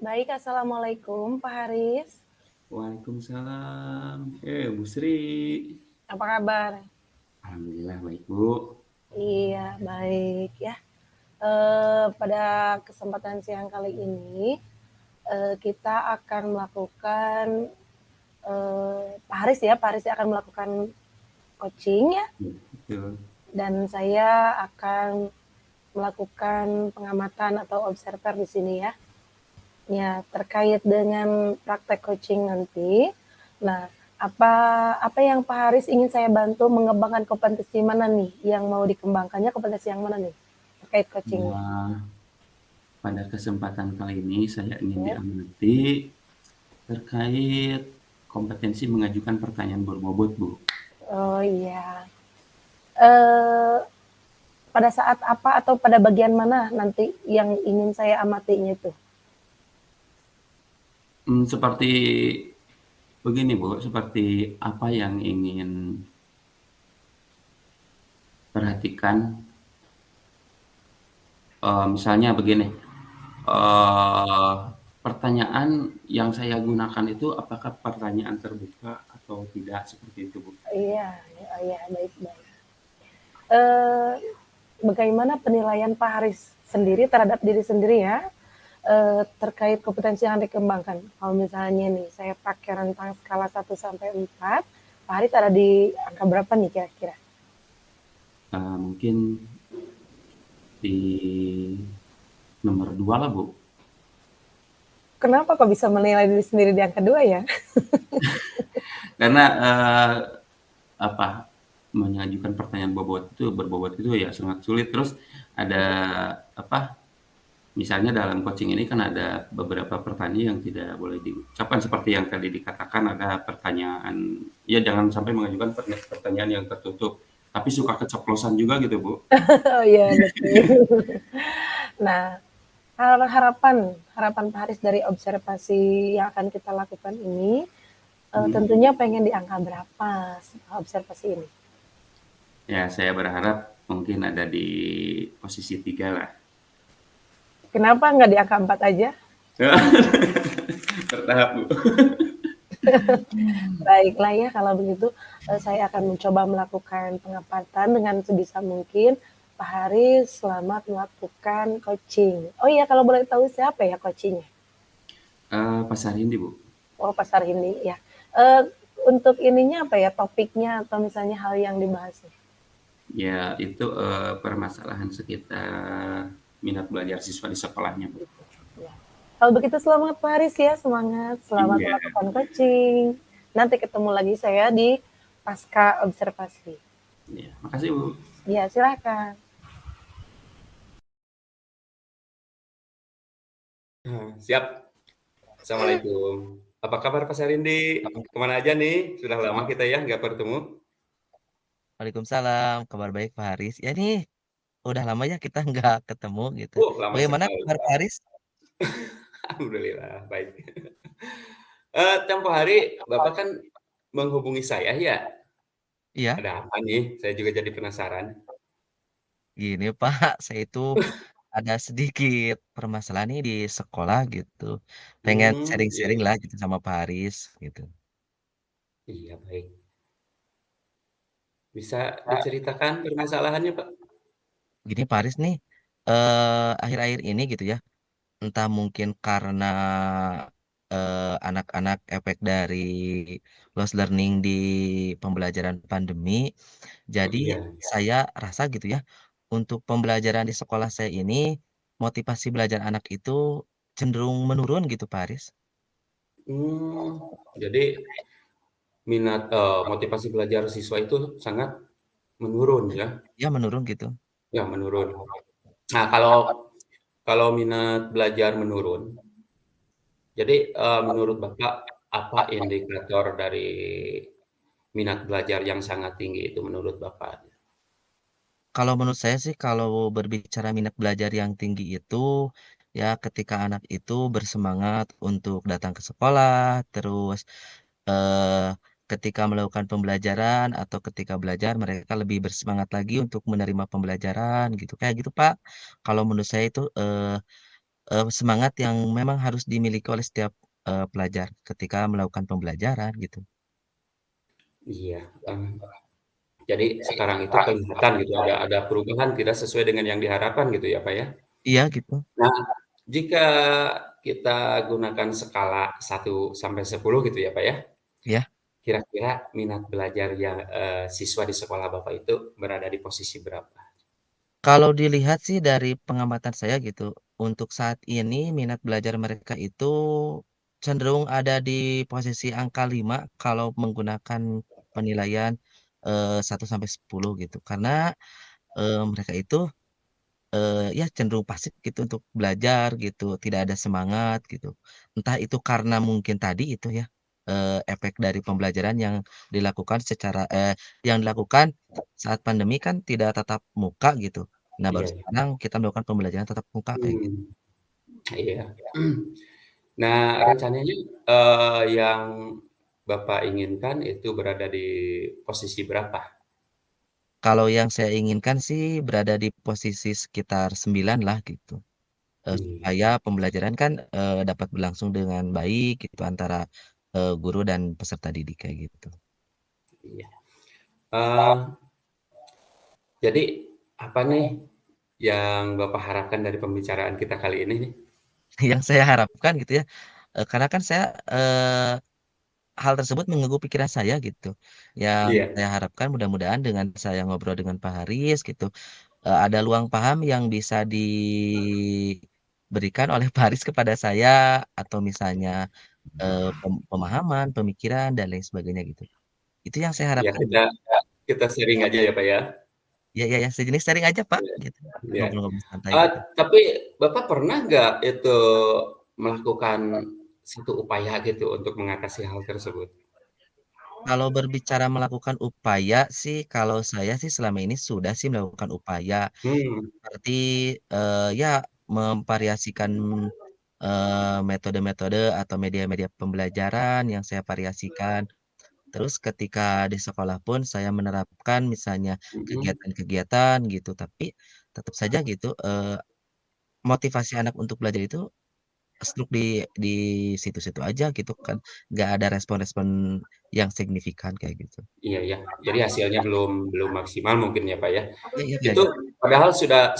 Baik, Assalamualaikum Pak Haris. Waalaikumsalam. Bu Sri. Apa kabar? Alhamdulillah baik, Bu. Iya, baik ya. Pada kesempatan siang kali ini, kita akan melakukan, Pak Haris ya, Pak Haris akan melakukan coaching ya, Ya, betul. dan saya akan melakukan pengamatan atau observer di sini ya. Ya, terkait dengan praktek coaching nanti. Nah, apa apa yang Pak Haris ingin saya bantu mengembangkan kompetensi mana nih? Yang mau dikembangkannya kompetensi yang mana nih? Terkait coachingnya. Nah, pada kesempatan kali ini saya ingin Ya. diamati terkait kompetensi mengajukan pertanyaan berbobot, Bu. Oh iya. Eh, pada saat apa atau pada bagian mana nanti yang ingin saya amatinya itu? Seperti begini, Bu. Seperti apa yang ingin perhatikan. Misalnya begini, eh, pertanyaan yang saya gunakan itu apakah pertanyaan terbuka atau tidak seperti itu, Bu? Iya, iya, baik, baik. Eh, bagaimana penilaian Pak Haris sendiri terhadap diri sendiri ya? Terkait kompetensi yang dikembangkan. Kalau misalnya nih, saya pakai rentang skala 1 sampai 4, Pak Haris ada di angka berapa nih kira-kira? Mungkin di nomor 2 lah, Bu. Kenapa kok bisa menilai diri sendiri di angka 2 ya? Karena apa mengajukan pertanyaan berbobot itu ya sangat sulit. Terus ada apa? Misalnya dalam coaching ini kan ada beberapa pertanyaan yang tidak boleh diucapkan seperti yang tadi dikatakan ada pertanyaan ya jangan sampai mengajukan pertanyaan yang tertutup. Tapi suka keceplosan juga gitu, Bu. Oh iya, betul. Nah, harapan harapan Pak Haris dari observasi yang akan kita lakukan ini, Hmm. tentunya pengen di angka berapa observasi ini? Ya, saya berharap mungkin ada di posisi 3 lah. Kenapa nggak di angka 4 aja? Bertahap, Bu. Baiklah ya kalau begitu, saya akan mencoba melakukan pengamatan dengan sebisa mungkin. Pak Haris selamat melakukan coaching. Oh iya, kalau boleh tahu siapa ya coachingnya? Pasar Hindi, Bu. Oh, Pasar ini ya. Eee, untuk ininya apa ya, topiknya atau misalnya hal yang dibahas? Ya, itu, permasalahan sekitar minat belajar siswa di sekolahnya, Bu. Ya. Kalau begitu selamat Pak Haris ya, semangat, selamat Iya, melakukan coaching. Nanti ketemu lagi saya di pasca observasi. iya. Makasih, Bu. Ya, silakan. Siap. Assalamualaikum. Apa kabar Pak Sarindi? Kemana aja nih? Sudah lama kita ya nggak bertemu. Waalaikumsalam, kabar baik Pak Haris. Ya nih, udah lama ya kita nggak ketemu gitu. Lama Bagaimana sekali. kabar Pak Haris? Alhamdulillah, baik. Tempo hari Bapak kan menghubungi saya ya? Iya, Ada apa nih? Saya juga jadi penasaran. gini Pak, saya itu ada sedikit permasalahan nih di sekolah gitu. Pengen Iya, sharing-sharing iya. lah gitu sama Pak Haris gitu. Iya, baik. Bisa diceritakan permasalahannya, Pak? Gini Pak Haris nih, akhir-akhir ini gitu ya, entah mungkin karena anak-anak efek dari lost learning di pembelajaran pandemi. Oh Jadi iya. saya rasa gitu ya, untuk pembelajaran di sekolah saya ini, motivasi belajar anak itu cenderung menurun gitu, Pak Haris. Jadi motivasi belajar siswa itu sangat menurun ya? Ya menurun gitu. Ya, menurun. Nah, kalau minat belajar menurun, jadi, menurut Bapak, apa indikator dari minat belajar yang sangat tinggi itu menurut Bapak? Kalau menurut saya sih kalau berbicara minat belajar yang tinggi itu, ya ketika anak itu bersemangat untuk datang ke sekolah, terus, eee, ketika melakukan pembelajaran atau ketika belajar mereka lebih bersemangat lagi untuk menerima pembelajaran gitu, kayak gitu, Pak. Kalau menurut saya itu, semangat yang memang harus dimiliki oleh setiap, pelajar ketika melakukan pembelajaran gitu. Iya, jadi sekarang itu kelihatan gitu ada perubahan tidak sesuai dengan yang diharapkan gitu ya, Pak, ya? Iya gitu, Nah, jika kita gunakan skala 1 sampai 10 gitu ya, Pak, ya, ya. kira-kira minat belajar yang, siswa di sekolah Bapak itu berada di posisi berapa? Kalau dilihat sih dari pengamatan saya gitu, untuk saat ini minat belajar mereka itu cenderung ada di posisi angka 5 kalau menggunakan penilaian, 1 sampai 10 gitu. Karena, mereka itu, ya cenderung pasif gitu untuk belajar gitu, tidak ada semangat gitu. Entah itu karena mungkin tadi itu ya, efek dari pembelajaran yang dilakukan saat pandemi kan tidak tatap muka gitu. Nah, baru Iya iya. sekarang kita melakukan pembelajaran tatap muka kayak gitu. Mmm, iya. Nah, rencananya, yang Bapak inginkan itu berada di posisi berapa? Kalau yang saya inginkan sih berada di posisi sekitar 9 lah gitu, Iya supaya pembelajaran kan, dapat berlangsung dengan baik gitu antara, guru dan peserta didik kayak gitu. iya. Eee, jadi apa nih yang Bapak harapkan dari pembicaraan kita kali ini nih? Yang saya harapkan gitu ya, karena kan saya, hal tersebut mengganggu pikiran saya gitu. Yang Iya saya harapkan mudah-mudahan dengan saya ngobrol dengan Pak Haris gitu, ada luang paham yang bisa diberikan oleh Pak Haris kepada saya atau misalnya, pemahaman, pemikiran dan lain sebagainya gitu. Itu yang saya iya, harapkan kita gitu. kita sharing aja ya, Pak, ya? Ya ya ya, sejenis sharing aja Pak, Iya gitu. iya. Ngobrol-ngobrol santai gitu. Tapi Bapak pernah nggak itu melakukan satu upaya gitu untuk mengatasi hal tersebut? Kalau berbicara melakukan upaya sih, kalau saya sih selama ini sudah sih melakukan upaya. Hmm, Seperti, ya memvariasikan, metode-metode atau media-media pembelajaran yang saya variasikan. Terus ketika di sekolah pun saya menerapkan misalnya mhm, kegiatan-kegiatan gitu, tapi tetap saja gitu, motivasi anak untuk belajar itu stuck di situ-situ aja gitu kan, nggak ada respon-respon yang signifikan kayak gitu. iya ya. Jadi hasilnya belum belum maksimal mungkin ya, Pak, ya? Iya iya kayak Itu gitu. padahal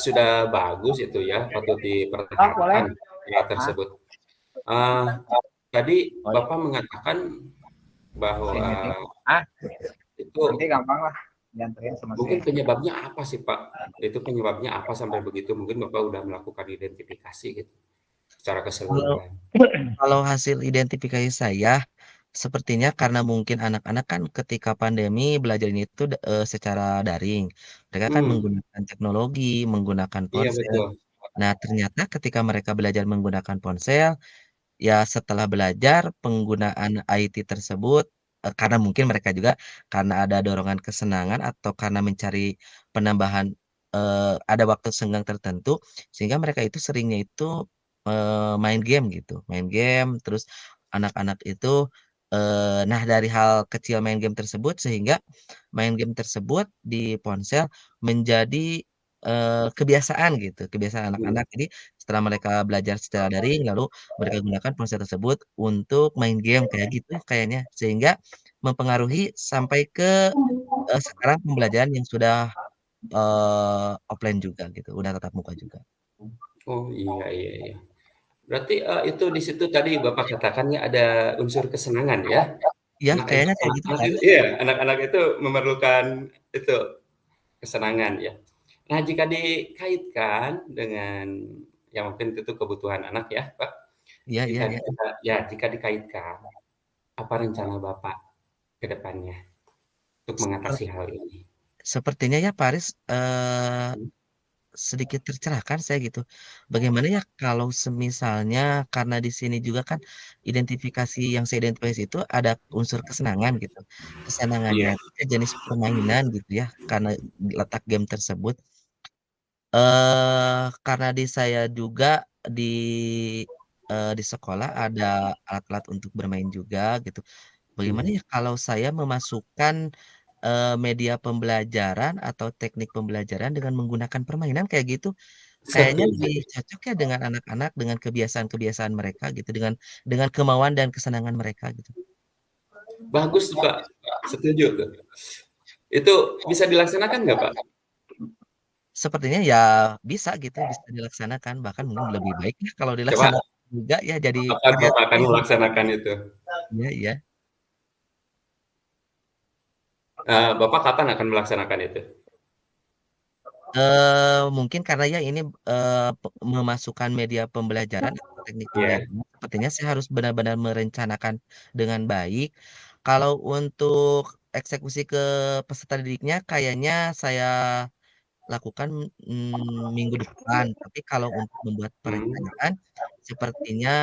sudah bagus itu ya, patut Oh, boleh. dipertahankan hal Ah, tersebut. Eee, Tadi oh, Bapak mengatakan si bahwa meeting. Ah, itu nanti gampang lah dianterin sama mungkin si. penyebabnya apa sih, Pak? Itu penyebabnya apa sampai begitu? Mungkin Bapak udah melakukan identifikasi gitu, secara Kalau keseluruhan. kalau hasil identifikasi saya, sepertinya karena mungkin anak-anak kan ketika pandemi belajarnya itu secara daring. Mereka kan Hmm, menggunakan teknologi, menggunakan iya ponsel. betul. Nah, ternyata ketika mereka belajar menggunakan ponsel, ya setelah belajar penggunaan IT tersebut, karena mungkin mereka juga karena ada dorongan kesenangan atau karena mencari penambahan, ada waktu senggang tertentu, sehingga mereka itu seringnya itu, main game gitu, main game terus anak-anak itu, nah dari hal kecil main game tersebut sehingga main game tersebut di ponsel menjadi, kebiasaan gitu, kebiasaan Mhm, anak-anak. Jadi setelah mereka belajar secara daring lalu mereka gunakan ponsel tersebut untuk main game kayak gitu kayaknya, sehingga mempengaruhi sampai ke, sekarang pembelajaran yang sudah, offline juga gitu, udah tatap muka juga. oh, iya iya iya. Berarti, itu di situ tadi Bapak katakan ya ada unsur kesenangan ya? Iya Anak itu kayaknya kayak gitu, anak-anak itu Haris. iya, anak-anak itu memerlukan itu, kesenangan ya. Nah, jika dikaitkan dengan ya mungkin itu kebutuhan anak ya, Pak. Iya iya iya. Jika dikaitkan, apa rencana Bapak ke depannya untuk Seper mengatasi hal ini? sepertinya ya Pak Haris, sedikit tercerahkan saya gitu. Bagaimana ya kalau semisalnya karena di sini juga kan identifikasi yang saya identifikasi itu ada unsur kesenangannya gitu. Kesenangannya Iya itu ke jenis permainan gitu ya, karena letak game tersebut. Karena di saya juga di, di sekolah ada alat-alat untuk bermain juga gitu. Bagaimana iya. ya kalau saya memasukkan, media pembelajaran atau teknik pembelajaran dengan menggunakan permainan kayak gitu? kayaknya Setuju. lebih cocok ya dengan anak-anak, dengan kebiasaan-kebiasaan mereka gitu, dengan kemauan dan kesenangan mereka gitu. Bagus tuh, Pak. Setuju tuh. Itu bisa dilaksanakan nggak, Pak? Sepertinya ya bisa gitu, bisa dilaksanakan, bahkan mungkin lebih baik ya kalau Coba dilaksanakan juga ya jadi kapan Bapak akan kebiasaan. melaksanakan itu? Iya iya. Bapak kapan akan melaksanakan itu? Mungkin karena ya ini, memasukkan media pembelajaran atau teknik Iya. pembelajaran, sepertinya saya harus benar-benar merencanakan dengan baik. Kalau untuk eksekusi ke peserta didiknya kayaknya saya lakukan, minggu depan, tapi kalau untuk membuat Hmm. perencanaan sepertinya,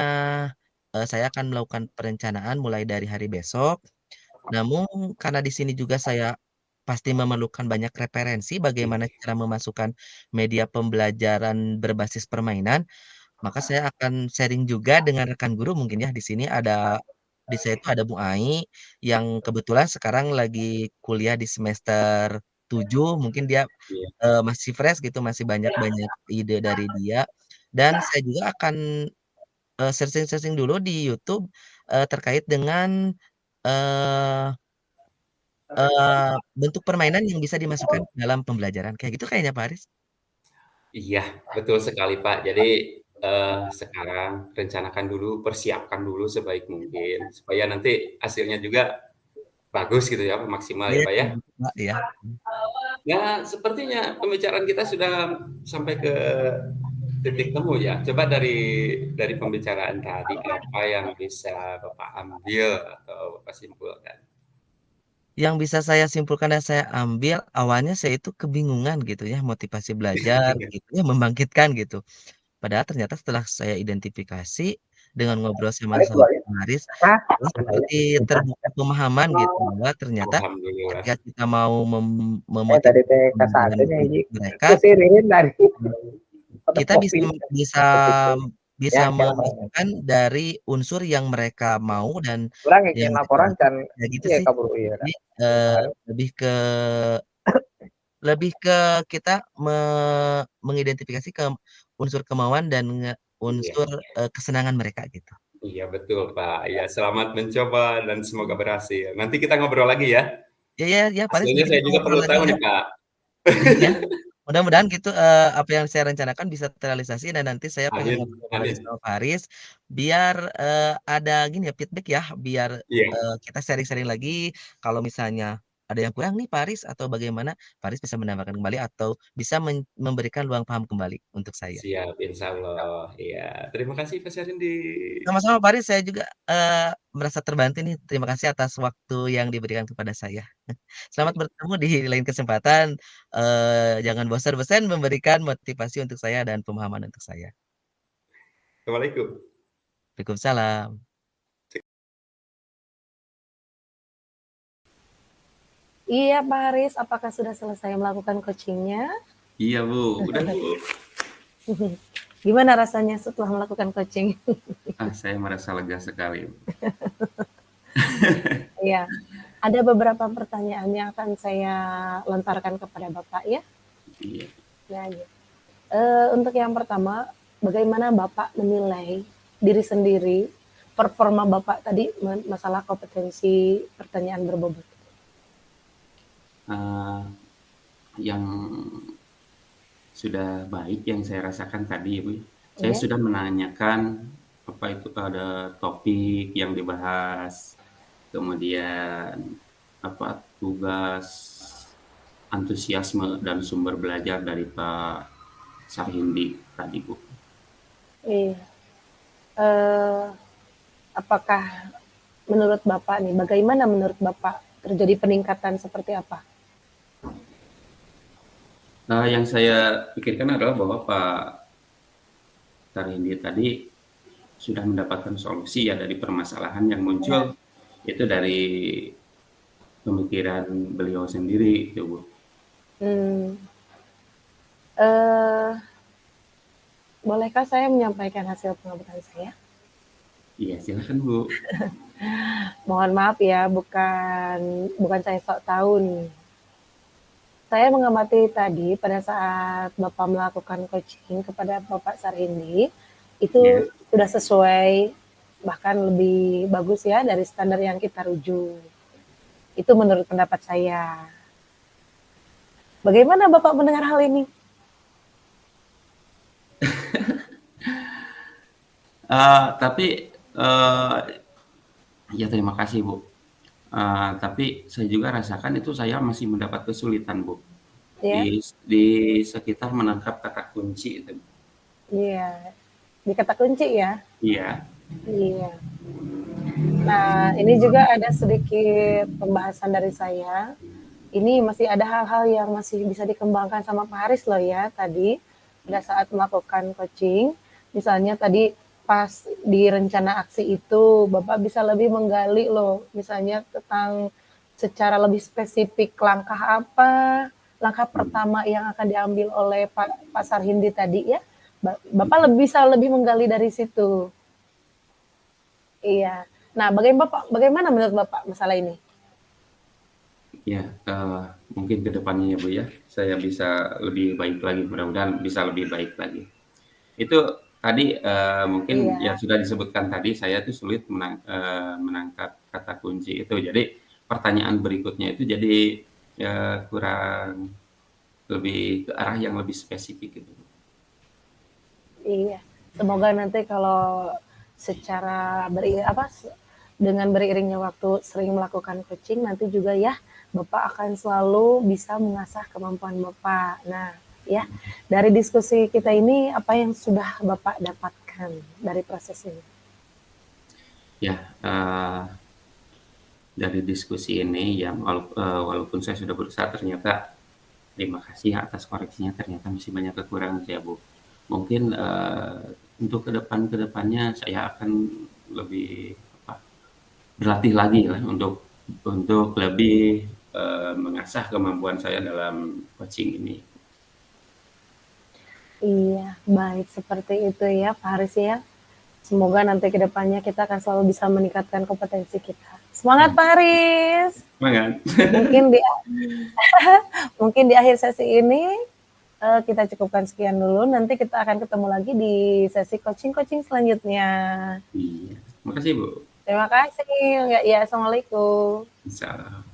saya akan melakukan perencanaan mulai dari hari besok. Namun karena di sini juga saya pasti memerlukan banyak referensi bagaimana Iya. cara memasukkan media pembelajaran berbasis permainan, maka saya akan sharing juga dengan rekan guru mungkin ya di sini di saya itu ada Bung Ai yang kebetulan sekarang lagi kuliah di semester 7 mungkin dia, Iya. masih fresh gitu, masih banyak-banyak ide dari dia dan saya juga akan, searching-searching dulu di YouTube, terkait dengan, eee bentuk permainan yang bisa dimasukkan dalam pembelajaran, kayak gitu kayaknya Pak Haris? Iya, betul sekali, Pak. Jadi, sekarang rencanakan dulu, persiapkan dulu sebaik mungkin, supaya nanti hasilnya juga bagus gitu ya, maksimal ya, Iya, Pak, ya. kayak gitu Pak, iya. Nah, sepertinya pembicaraan kita sudah sampai ke titik temu ya. Coba dari pembicaraan tadi, apa yang bisa Bapak ambil atau Bapak simpulkan? Yang bisa saya simpulkan dan saya ambil, awalnya saya itu kebingungan gitu ya, motivasi belajar gitu ya, membangkitkan gitu. Padahal ternyata setelah saya identifikasi, dengan ngobrol sama Pak Haris, ini seperti terbuka pemahaman gitu, bahwa ternyata Alhamdulillah. ketika kita mau Tadi memotivasi teh pembelajaran kasatnya ini mereka, kesirihin dari pada kita bisa kopi bisa bisa ya kira memasukkan dari unsur yang mereka mau dan orang yang yang mereka laporan dapat, kan kayak gitu iya sih. kabur iya Jadi, eee, lebih ke lebih ke kita mengidentifikasi unsur kemauan dan Iya. unsur, kesenangan mereka gitu. Iya betul, Pak. Iya, selamat mencoba dan semoga berhasil. Nanti kita ngobrol lagi ya. Ya ya ya, Paris Hasilnya nanti saya kita juga ngobrol perlu lagi tahu ya. nih, Pak. Ya, mudah-mudahan gitu, apa yang saya rencanakan bisa terrealisasi dan nanti saya pengen Amin, ngobrol lagi amin. sama Faris, biar, ada gini ya, feedback ya, biar, Iya, kita sharing-sharing lagi, kalau misalnya ada yang kurang nih Faris atau bagaimana, Faris bisa menambahkan kembali atau bisa memberikan ruang paham kembali untuk saya. siap, insya Allah. Iya, terima kasih Pak Syarindi. Sama-sama Faris, saya juga, merasa terbantu nih, terima kasih atas waktu yang diberikan kepada saya. Selamat bertemu di lain kesempatan, jangan bosan-bosan memberikan motivasi untuk saya dan pemahaman untuk saya. Assalamualaikum. Waalaikumsalam. Iya Pak Haris, apakah sudah selesai melakukan coachingnya? Iya, Bu. Udah, Bu. Gimana rasanya setelah melakukan coaching? Saya merasa lega sekali. Iya, ada beberapa pertanyaan yang akan saya lontarkan kepada Bapak ya. Iya. Ya, ya. Untuk yang pertama, bagaimana Bapak menilai diri sendiri, performa Bapak tadi masalah kompetensi pertanyaan berbobot? Yang sudah baik yang saya rasakan tadi, Bu. Saya Ya. sudah menanyakan apa itu ada topik yang dibahas, kemudian apa tugas, antusiasme dan sumber belajar dari Pak Sarhindi tadi, Bu. Iya. Apakah menurut Bapak nih, bagaimana menurut Bapak terjadi peningkatan seperti apa? Yang saya pikirkan adalah bahwa Pak Sarhindi tadi sudah mendapatkan solusi ya dari permasalahan yang Ya. muncul itu dari pemikiran beliau sendiri, gitu, Bu. Hmm. Eh, Bolehkah saya menyampaikan hasil pengamatan saya? Iya, silakan, Bu. Mohon maaf ya, bukan saya sok tahu nih. Saya mengamati tadi pada saat Bapak melakukan coaching kepada Bapak Sarhindi, itu Ya. sudah sesuai, bahkan lebih bagus ya dari standar yang kita rujuk. Itu menurut pendapat saya. Bagaimana Bapak mendengar hal ini? Tapi ya terima kasih Bu. Tapi saya juga rasakan itu saya masih mendapat kesulitan Bu Ya, di sekitar menangkap kata kunci itu. iya. Di kata kunci ya. Iya. Iya. Nah, ini juga ada sedikit pembahasan dari saya. Ini masih ada hal-hal yang masih bisa dikembangkan sama Pak Haris loh ya tadi pada saat melakukan coaching. Misalnya tadi pas di rencana aksi itu Bapak bisa lebih menggali loh, misalnya tentang secara lebih spesifik langkah apa, langkah pertama yang akan diambil oleh Pak Sarhindi tadi ya. Bapak bisa lebih menggali dari situ. Iya. Nah, bagaimana menurut Bapak masalah ini? Ya, mungkin ke depannya ya Bu ya, saya bisa lebih baik lagi, mudah-mudahan bisa lebih baik lagi. Itu tadi mungkin Iya. ya sudah disebutkan tadi, saya tuh sulit menangkap kata kunci itu. Jadi pertanyaan berikutnya itu jadi kurang lebih ke arah yang lebih spesifik gitu. Iya. Semoga nanti kalau secara dengan beriringnya waktu sering melakukan coaching nanti juga ya Bapak akan selalu bisa mengasah kemampuan Bapak. Nah, ya, dari diskusi kita ini apa yang sudah Bapak dapatkan dari proses ini? Ya, dari diskusi ini ya walaupun saya sudah berusaha, ternyata terima kasih atas koreksinya, ternyata masih banyak kekurangan saya Bu. Mungkin untuk kedepannya saya akan lebih berlatih lagi lah untuk lebih mengasah kemampuan saya dalam coaching ini. Iya, baik seperti itu ya Pak Haris ya. Semoga nanti ke depannya kita akan selalu bisa meningkatkan kompetensi kita. Semangat Pak Haris! Semangat! Mungkin di akhir sesi ini kita cukupkan sekian dulu. Nanti kita akan ketemu lagi di sesi coaching-coaching selanjutnya. Iya, terima kasih Bu. Terima kasih. Ya, Assalamualaikum. Salam.